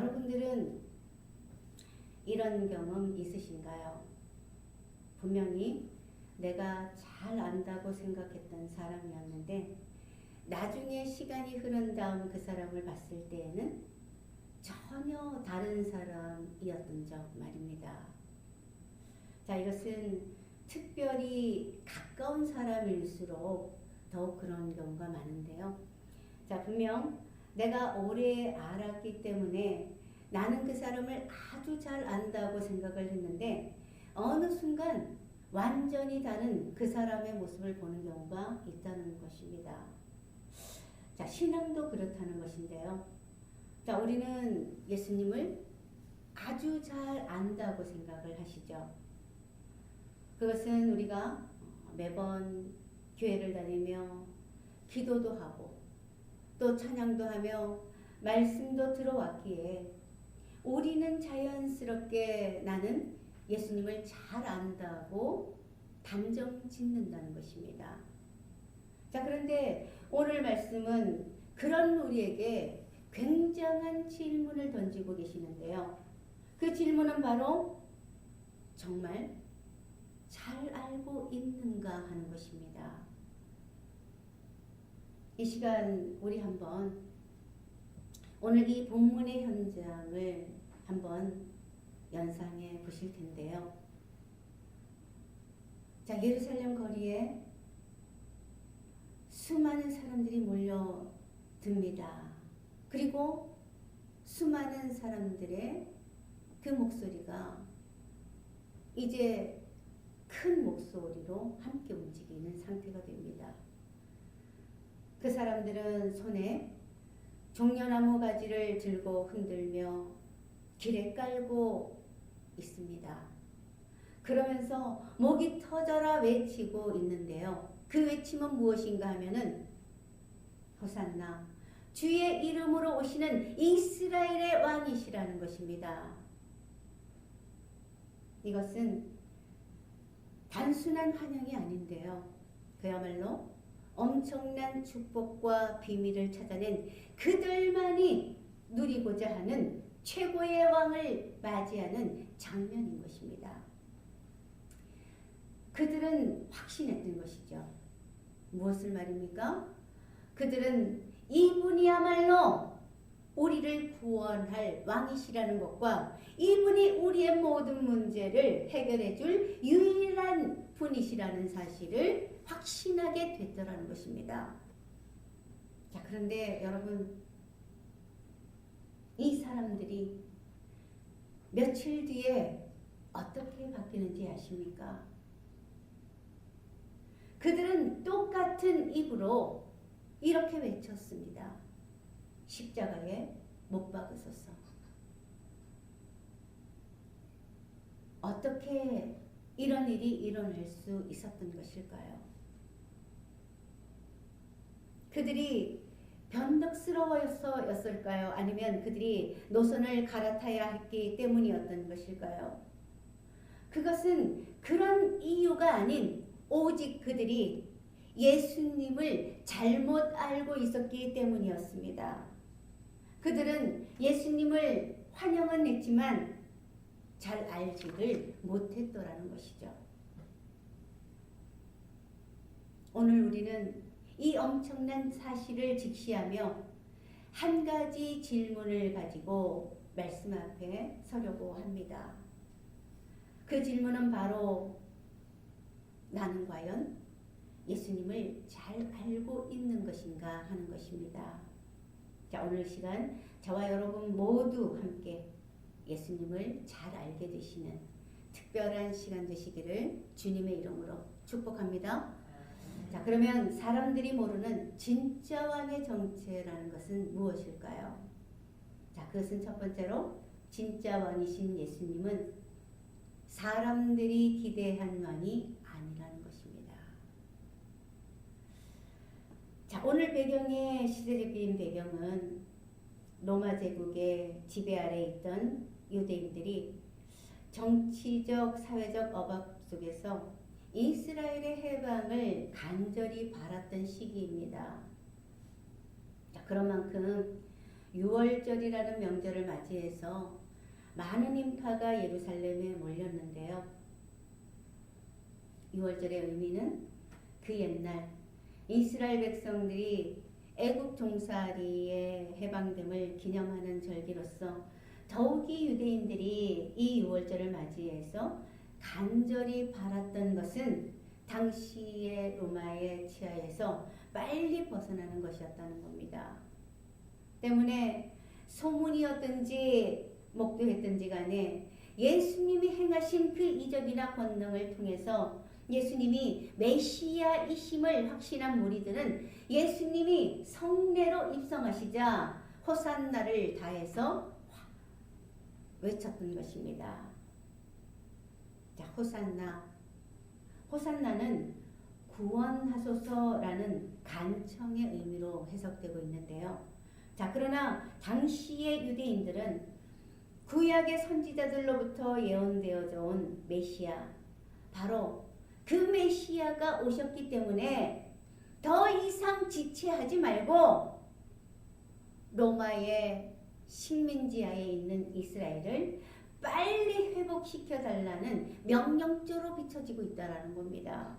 여러분들은 이런 경험 있으신가요? 분명히 내가 잘 안다고 생각했던 사람이었는데 나중에 시간이 흐른 다음 그 사람을 봤을 때에는 전혀 다른 사람이었던 적 말입니다. 자, 이것은 특별히 가까운 사람일수록 더욱 그런 경우가 많은데요. 자, 분명 내가 오래 알았기 때문에 나는 그 사람을 아주 잘 안다고 생각을 했는데 어느 순간 완전히 다른 그 사람의 모습을 보는 경우가 있다는 것입니다. 자, 신앙도 그렇다는 것인데요. 자, 우리는 예수님을 아주 잘 안다고 생각을 하시죠. 그것은 우리가 매번 교회를 다니며 기도도 하고 또 찬양도 하며 말씀도 들어왔기에 우리는 자연스럽게 나는 예수님을 잘 안다고 단정 짓는다는 것입니다. 자, 그런데 오늘 말씀은 그런 우리에게 굉장한 질문을 던지고 계시는데요. 그 질문은 바로 정말 잘 알고 있는가 하는 것입니다. 이 시간 우리 한번 오늘 이 본문의 현장을 한번 연상해 보실 텐데요. 자, 예루살렘 거리에 수많은 사람들이 몰려듭니다. 그리고 수많은 사람들의 그 목소리가 이제 큰 목소리로 함께 움직이는 상태가 됩니다. 그 사람들은 손에 종려나무 가지를 들고 흔들며 길에 깔고 있습니다. 그러면서 목이 터져라 외치고 있는데요. 그 외침은 무엇인가 하면은 호산나 주의 이름으로 오시는 이스라엘의 왕이시라는 것입니다. 이것은 단순한 환영이 아닌데요. 그야말로 엄청난 축복과 비밀을 찾아낸 그들만이 누리고자 하는 최고의 왕을 맞이하는 장면인 것입니다. 그들은 확신했던 것이죠. 무엇을 말입니까? 그들은 이분이야말로 우리를 구원할 왕이시라는 것과 이분이 우리의 모든 문제를 해결해 줄 유일한 분이시라는 사실을 확신하게 됐더라는 것입니다. 자, 그런데 여러분, 이 사람들이 며칠 뒤에 어떻게 바뀌는지 아십니까? 그들은 똑같은 입으로 이렇게 외쳤습니다. 십자가에 못 박으소서. 어떻게 이런 일이 일어날 수 있었던 것일까요? 그들이 변덕스러워서였을까요? 아니면 그들이 노선을 갈아타야 했기 때문이었던 것일까요? 그것은 그런 이유가 아닌 오직 그들이 예수님을 잘못 알고 있었기 때문이었습니다. 그들은 예수님을 환영은 했지만 잘 알지를 못했더라는 것이죠. 오늘 우리는 이 엄청난 사실을 직시하며 한 가지 질문을 가지고 말씀 앞에 서려고 합니다. 그 질문은 바로 나는 과연 예수님을 잘 알고 있는 것인가 하는 것입니다. 자, 오늘 시간 저와 여러분 모두 함께 예수님을 잘 알게 되시는 특별한 시간 되시기를 주님의 이름으로 축복합니다. 자, 그러면 사람들이 모르는 진짜 왕의 정체라는 것은 무엇일까요? 자, 그것은 첫 번째로 진짜 왕이신 예수님은 사람들이 기대한 왕이 아니라는 것입니다. 자, 오늘 배경의 시대적인 배경은 로마 제국의 지배 아래 있던 유대인들이 정치적, 사회적 억압 속에서 이스라엘의 해방을 간절히 바랐던 시기입니다. 자, 그런 만큼 유월절이라는 명절을 맞이해서 많은 인파가 예루살렘에 몰렸는데요. 유월절의 의미는 그 옛날 이스라엘 백성들이 애국 종살이에 해방됨을 기념하는 절기로서 더욱이 유대인들이 이 유월절을 맞이해서 간절히 바랐던 것은 당시의 로마의 치하에서 빨리 벗어나는 것이었다는 겁니다. 때문에 소문이었든지 목도했든지 간에 예수님이 행하신 그 이적이나 권능을 통해서 예수님이 메시아이심을 확신한 무리들은 예수님이 성내로 입성하시자 호산나를 다해서 외쳤던 것입니다. 자, 호산나. 호산나는 구원하소서라는 간청의 의미로 해석되고 있는데요. 자, 그러나 당시의 유대인들은 구약의 선지자들로부터 예언되어져 온 메시아, 바로 그 메시아가 오셨기 때문에 더 이상 지체하지 말고 로마의 식민지하에 있는 이스라엘을 빨리 회복시켜달라는 명령조로 비춰지고 있다는 겁니다.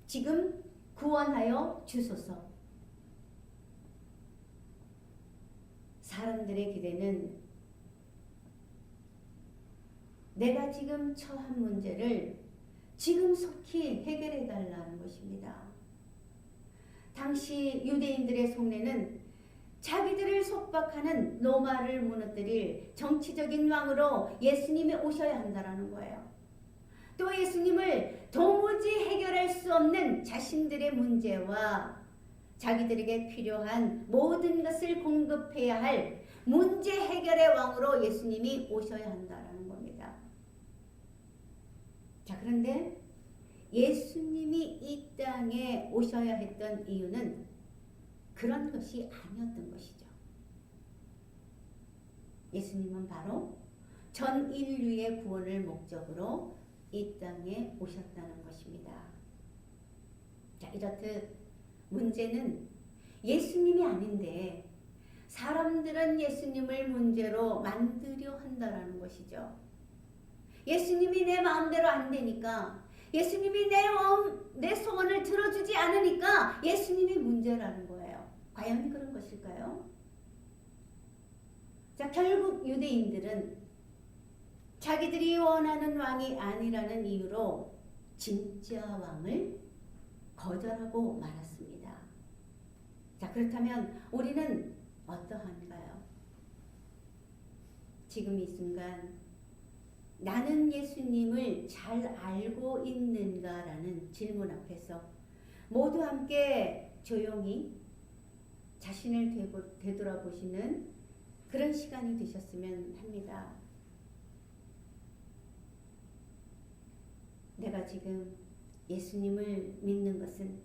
지금 구원하여 주소서. 사람들의 기대는 내가 지금 처한 문제를 지금 속히 해결해달라는 것입니다. 당시 유대인들의 속내는 자기들을 속박하는 로마를 무너뜨릴 정치적인 왕으로 예수님이 오셔야 한다는 거예요. 또 예수님을 도무지 해결할 수 없는 자신들의 문제와 자기들에게 필요한 모든 것을 공급해야 할 문제 해결의 왕으로 예수님이 오셔야 한다는 겁니다. 자, 그런데 예수님이 이 땅에 오셔야 했던 이유는 그런 것이 아니었던 것이죠. 예수님은 바로 전 인류의 구원을 목적으로 이 땅에 오셨다는 것입니다. 자, 이렇듯 문제는 예수님이 아닌데 사람들은 예수님을 문제로 만들려 한다는 것이죠. 예수님이 내 마음대로 안 되니까, 예수님이 내 소원을 들어주지 않으니까 예수님이 문제라는 거예요. 과연 그런 것일까요? 자, 결국 유대인들은 자기들이 원하는 왕이 아니라는 이유로 진짜 왕을 거절하고 말았습니다. 자, 그렇다면 우리는 어떠한가요? 지금 이 순간 나는 예수님을 잘 알고 있는가라는 질문 앞에서 모두 함께 조용히 자신을 되돌아보시는 그런 시간이 되셨으면 합니다. 내가 지금 예수님을 믿는 것은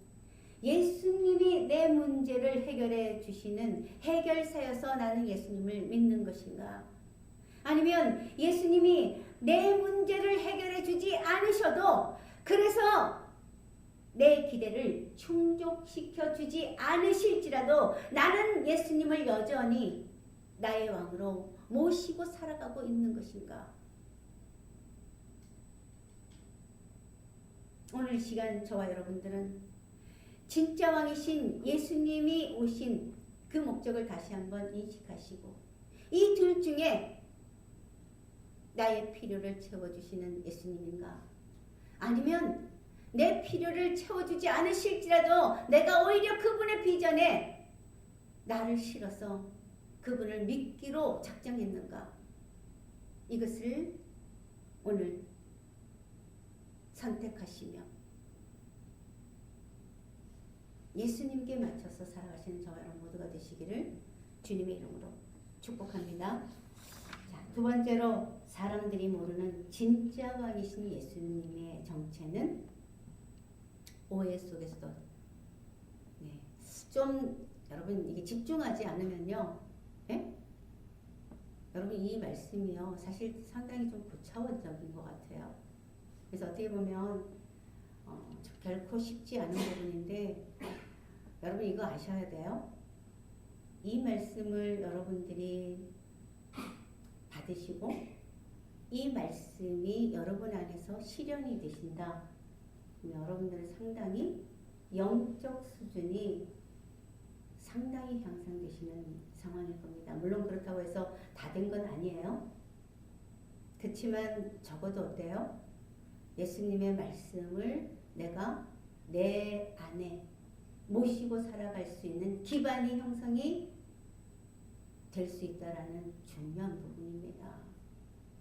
예수님이 내 문제를 해결해 주시는 해결사여서 나는 예수님을 믿는 것인가? 아니면 예수님이 내 문제를 해결해 주지 않으셔도 그래서 내 기대를 충족시켜 주지 않으실지라도 나는 예수님을 여전히 나의 왕으로 모시고 살아가고 있는 것인가? 오늘 시간 저와 여러분들은 진짜 왕이신 예수님이 오신 그 목적을 다시 한번 인식하시고 이 둘 중에 나의 필요를 채워주시는 예수님인가? 아니면 내 필요를 채워주지 않으실지라도 내가 오히려 그분의 비전에 나를 실어서 그분을 믿기로 작정했는가? 이것을 오늘 선택하시며 예수님께 맞춰서 살아가시는 저와 여러분 모두가 되시기를 주님의 이름으로 축복합니다. 자, 두 번째로 사람들이 모르는 진짜 왕이신 예수님의 정체는 오해 속에서도 좀 여러분 이게 집중하지 않으면요, 여러분 이 말씀이요 사실 상당히 좀 고차원적인 것 같아요. 그래서 어떻게 보면 결코 쉽지 않은 부분인데 여러분 이거 아셔야 돼요. 이 말씀을 여러분들이 받으시고 이 말씀이 여러분 안에서 실현이 되신다. 여러분들은 상당히 영적 수준이 상당히 향상되시는 상황일 겁니다. 물론 그렇다고 해서 다 된 건 아니에요. 그렇지만 적어도 어때요? 예수님의 말씀을 내가 내 안에 모시고 살아갈 수 있는 기반이 형성이 될 수 있다라는 중요한 부분입니다.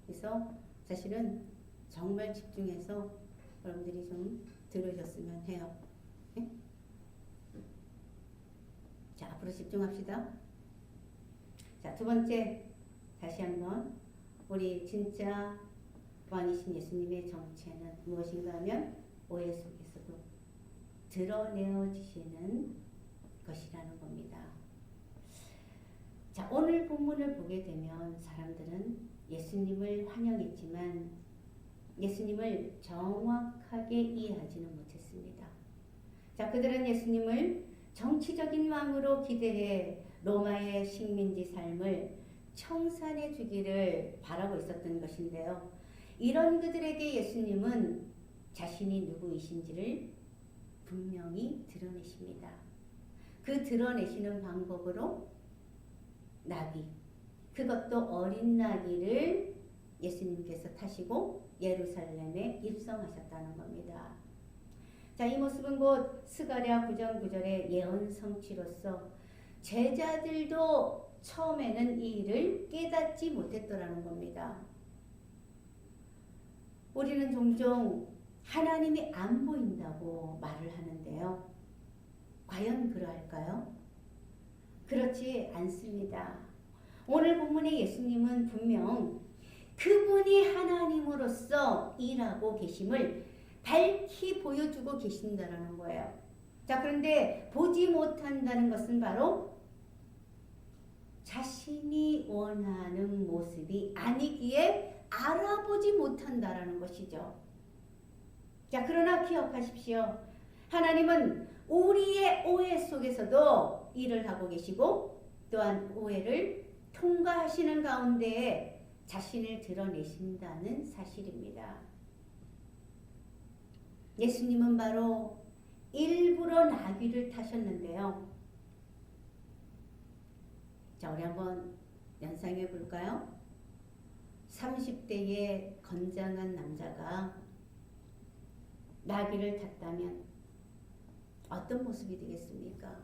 그래서 사실은 정말 집중해서 여러분들이 좀 들으셨으면 해요. 네? 자, 앞으로 집중합시다. 자, 두 번째 다시 한번 우리 진짜 왕이신 예수님의 정체는 무엇인가 하면 오해 속에서도 드러내어지시는 것이라는 겁니다. 자, 오늘 본문을 보게 되면 사람들은 예수님을 환영했지만 예수님을 정확하게 이해하지는 못했습니다. 자, 그들은 예수님을 정치적인 왕으로 기대해 로마의 식민지 삶을 청산해 주기를 바라고 있었던 것인데요. 이런 그들에게 예수님은 자신이 누구이신지를 분명히 드러내십니다. 그 드러내시는 방법으로 나귀, 그것도 어린 나귀를 예수님께서 타시고 예루살렘에 입성하셨다는 겁니다. 자, 이 모습은 곧 스가랴 9장 9절의 예언 성취로서 제자들도 처음에는 이 일을 깨닫지 못했더라는 겁니다. 우리는 종종 하나님이 안 보인다고 말을 하는데요. 과연 그러할까요? 그렇지 않습니다. 오늘 본문의 예수님은 분명 그분이 하나님으로서 일하고 계심을 밝히 보여주고 계신다라는 거예요. 자, 그런데 보지 못한다는 것은 바로 자신이 원하는 모습이 아니기에 알아보지 못한다라는 것이죠. 자, 그러나 기억하십시오. 하나님은 우리의 오해 속에서도 일을 하고 계시고 또한 오해를 통과하시는 가운데 자신을 드러내신다는 사실입니다. 예수님은 바로 일부러 나귀를 타셨는데요. 자, 우리 한번 연상해 볼까요? 30대의 건장한 남자가 나귀를 탔다면 어떤 모습이 되겠습니까?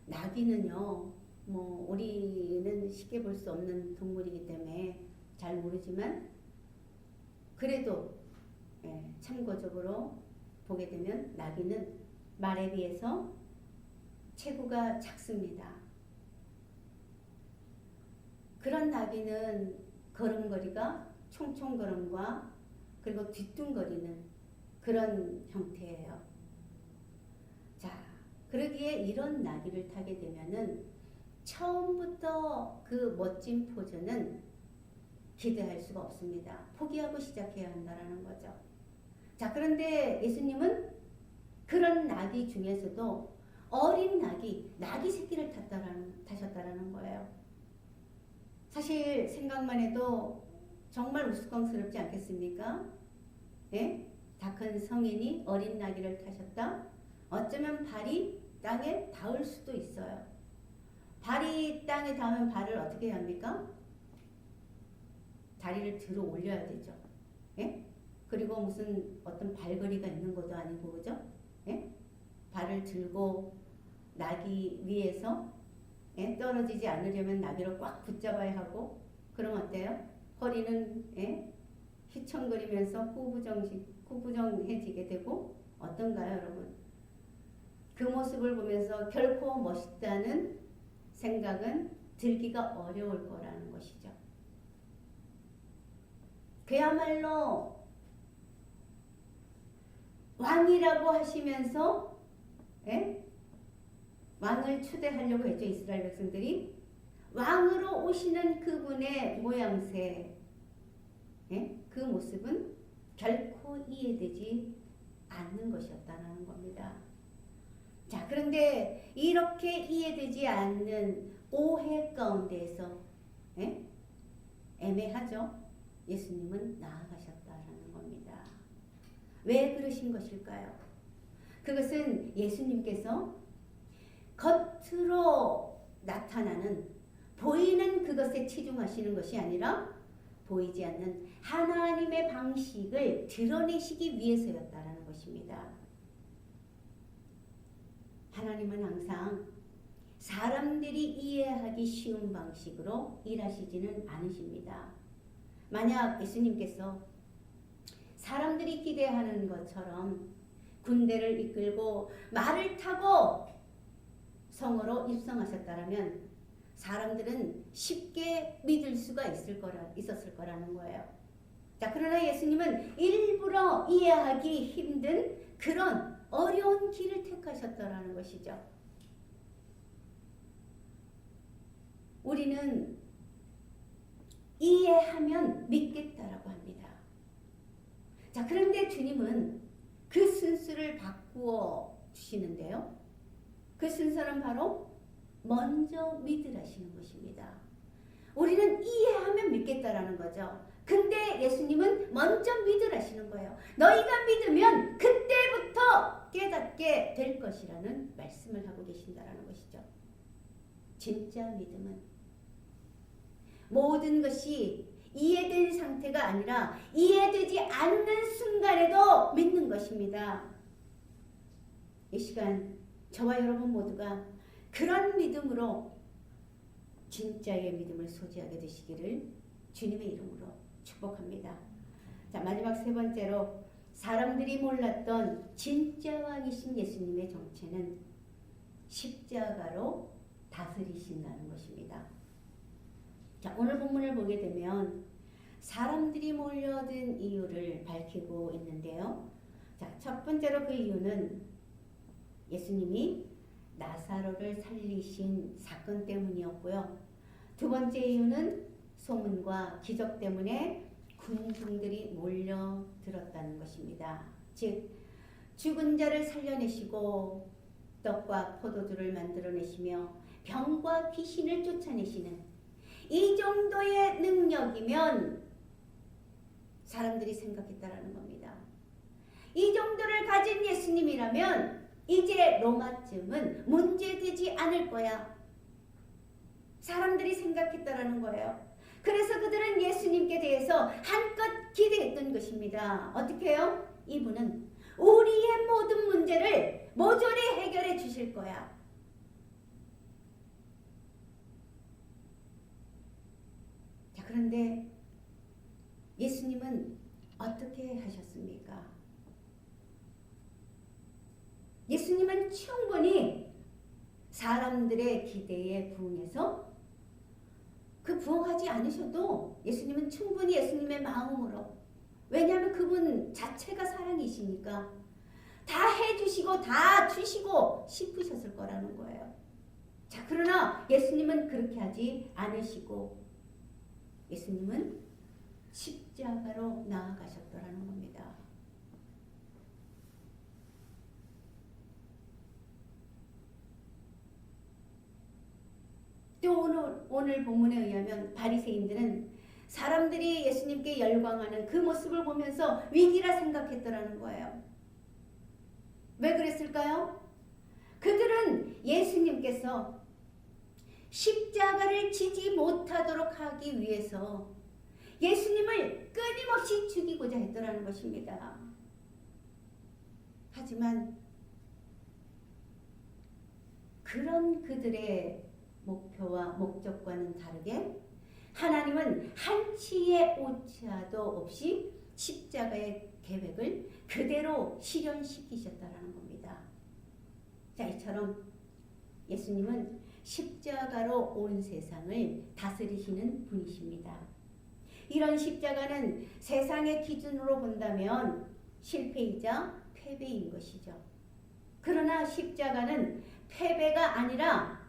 나귀는요, 우리는 쉽게 볼 수 없는 동물이기 때문에 잘 모르지만 그래도 참고적으로 보게 되면 나귀는 말에 비해서 체구가 작습니다. 그런 나귀는 걸음걸이가 총총걸음과 그리고 뒤뚱거리는 그런 형태예요. 자, 그러기에 이런 나귀를 타게 되면은 처음부터 그 멋진 포즈는 기대할 수가 없습니다. 포기하고 시작해야 한다는 거죠. 자, 그런데 예수님은 그런 나귀 중에서도 어린 나귀 새끼를 타셨다라는 거예요. 사실 생각만 해도 정말 우스꽝스럽지 않겠습니까? 예? 다 큰 성인이 어린 나귀를 타셨다? 어쩌면 발이 땅에 닿을 수도 있어요. 발이 땅에 닿으면 발을 어떻게 해야 합니까? 다리를 들어 올려야 되죠. 예? 그리고 무슨 어떤 발걸이가 있는 것도 아니고, 그죠? 예? 발을 들고 나귀 위에서 떨어지지 않으려면 나귀를 꽉 붙잡아야 하고, 그럼 어때요? 허리는 휘청거리면서 후부정해지게 되고, 어떤가요, 여러분? 그 모습을 보면서 결코 멋있다는 생각은 들기가 어려울 거라는 것이죠. 그야말로 왕이라고 하시면서 왕을 추대하려고 했죠. 이스라엘 백성들이 왕으로 오시는 그분의 모양새, 그 모습은 결코 이해되지 않는 것이었다는 겁니다. 자, 그런데 이렇게 이해되지 않는 오해 가운데에서 예? 애매하죠? 예수님은 나아가셨다라는 겁니다. 왜 그러신 것일까요? 그것은 예수님께서 겉으로 나타나는 보이는 그것에 치중하시는 것이 아니라 보이지 않는 하나님의 방식을 드러내시기 위해서였다라는 것입니다. 하나님은 항상 사람들이 이해하기 쉬운 방식으로 일하시지는 않으십니다. 만약 예수님께서 사람들이 기대하는 것처럼 군대를 이끌고 말을 타고 성으로 입성하셨다면 사람들은 쉽게 믿을 수가 있었을 거라는 거예요. 자, 그러나 예수님은 일부러 이해하기 힘든 그런 어려운 길을 택하셨다라는 것이죠. 우리는 이해하면 믿겠다라고 합니다. 자, 그런데 주님은 그 순서를 바꾸어 주시는데요. 그 순서는 바로 먼저 믿으라시는 것입니다. 우리는 이해하면 믿겠다라는 거죠. 근데 예수님은 먼저 믿으라시는 거예요. 너희가 믿으면 그때부터 깨닫게 될 것이라는 말씀을 하고 계신다라는 것이죠. 진짜 믿음은 모든 것이 이해된 상태가 아니라 이해되지 않는 순간에도 믿는 것입니다. 이 시간 저와 여러분 모두가 그런 믿음으로 진짜의 믿음을 소지하게 되시기를 주님의 이름으로 축복합니다. 자, 마지막 세 번째로 사람들이 몰랐던 진짜 왕이신 예수님의 정체는 십자가로 다스리신다는 것입니다. 자, 오늘 본문을 보게 되면 사람들이 몰려든 이유를 밝히고 있는데요. 자, 첫 번째로 그 이유는 예수님이 나사로를 살리신 사건 때문이었고요. 두 번째 이유는 소문과 기적 때문에 군중들이 몰려들었다는 것입니다. 즉, 죽은 자를 살려내시고 떡과 포도주를 만들어내시며 병과 귀신을 쫓아내시는 이 정도의 능력이면 사람들이 생각했다라는 겁니다. 이 정도를 가진 예수님이라면 이제 로마쯤은 문제되지 않을 거야. 사람들이 생각했다라는 거예요. 그래서 그들은 예수님께 대해서 한껏 기대했던 것입니다. 어떻게 해요? 이분은 우리의 모든 문제를 모조리 해결해 주실 거야. 자, 그런데 예수님은 어떻게 하셨습니까? 예수님은 충분히 사람들의 기대에 부응해서 그 부응하지 않으셔도 예수님은 충분히 예수님의 마음으로, 왜냐하면 그분 자체가 사랑이시니까 다 해주시고 다 주시고 싶으셨을 거라는 거예요. 자, 그러나 예수님은 그렇게 하지 않으시고 예수님은 십자가로 나아가셨더라는 겁니다. 또 오늘 본문에 의하면 바리새인들은 사람들이 예수님께 열광하는 그 모습을 보면서 위기라 생각했더라는 거예요. 왜 그랬을까요? 그들은 예수님께서 십자가를 지지 못하도록 하기 위해서 예수님을 끊임없이 죽이고자 했더라는 것입니다. 하지만 그런 그들의 목표와 목적과는 다르게 하나님은 한치의 오차도 없이 십자가의 계획을 그대로 실현시키셨다라는 겁니다. 자, 이처럼 예수님은 십자가로 온 세상을 다스리시는 분이십니다. 이런 십자가는 세상의 기준으로 본다면 실패이자 패배인 것이죠. 그러나 십자가는 패배가 아니라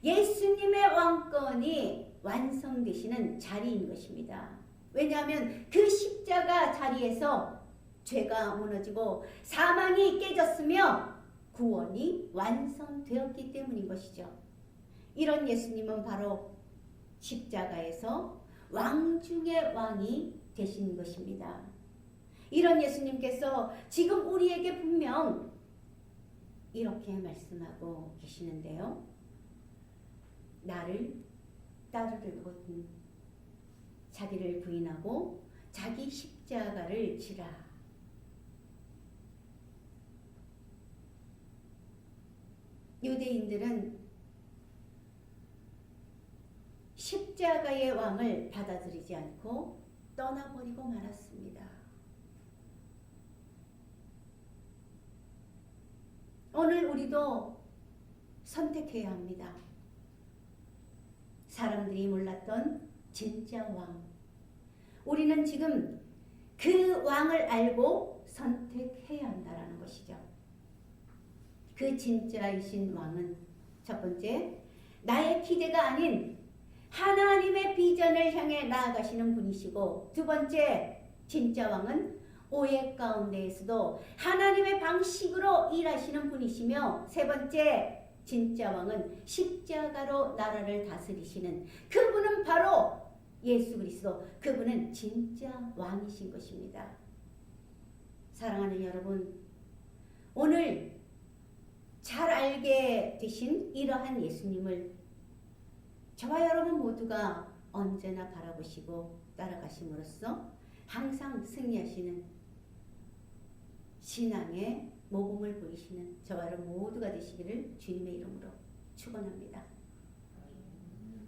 예수님의 왕권이 완성되시는 자리인 것입니다. 왜냐하면 그 십자가 자리에서 죄가 무너지고 사망이 깨졌으며 구원이 완성되었기 때문인 것이죠. 이런 예수님은 바로 십자가에서 왕 중의 왕이 되신 것입니다. 이런 예수님께서 지금 우리에게 분명 이렇게 말씀하고 계시는데요. 나를 따르려거든 자기를 부인하고 자기 십자가를 지라. 유대인들은 십자가의 왕을 받아들이지 않고 떠나버리고 말았습니다. 오늘 우리도 선택해야 합니다. 사람들이 몰랐던 진짜 왕. 우리는 지금 그 왕을 알고 선택해야 한다는 것이죠. 그 진짜이신 왕은 첫 번째, 나의 기대가 아닌 하나님의 비전을 향해 나아가시는 분이시고, 두 번째, 진짜 왕은 오해 가운데에서도 하나님의 방식으로 일하시는 분이시며, 세 번째, 진짜 왕은 십자가로 나라를 다스리시는 그분은 바로 예수 그리스도, 그분은 진짜 왕이신 것입니다. 사랑하는 여러분, 오늘 잘 알게 되신 이러한 예수님을 저와 여러분 모두가 언제나 바라보시고 따라가심으로써 항상 승리하시는 신앙의 모범을 보이시는 저와 여러분 모두가 되시기를 주님의 이름으로 축원합니다.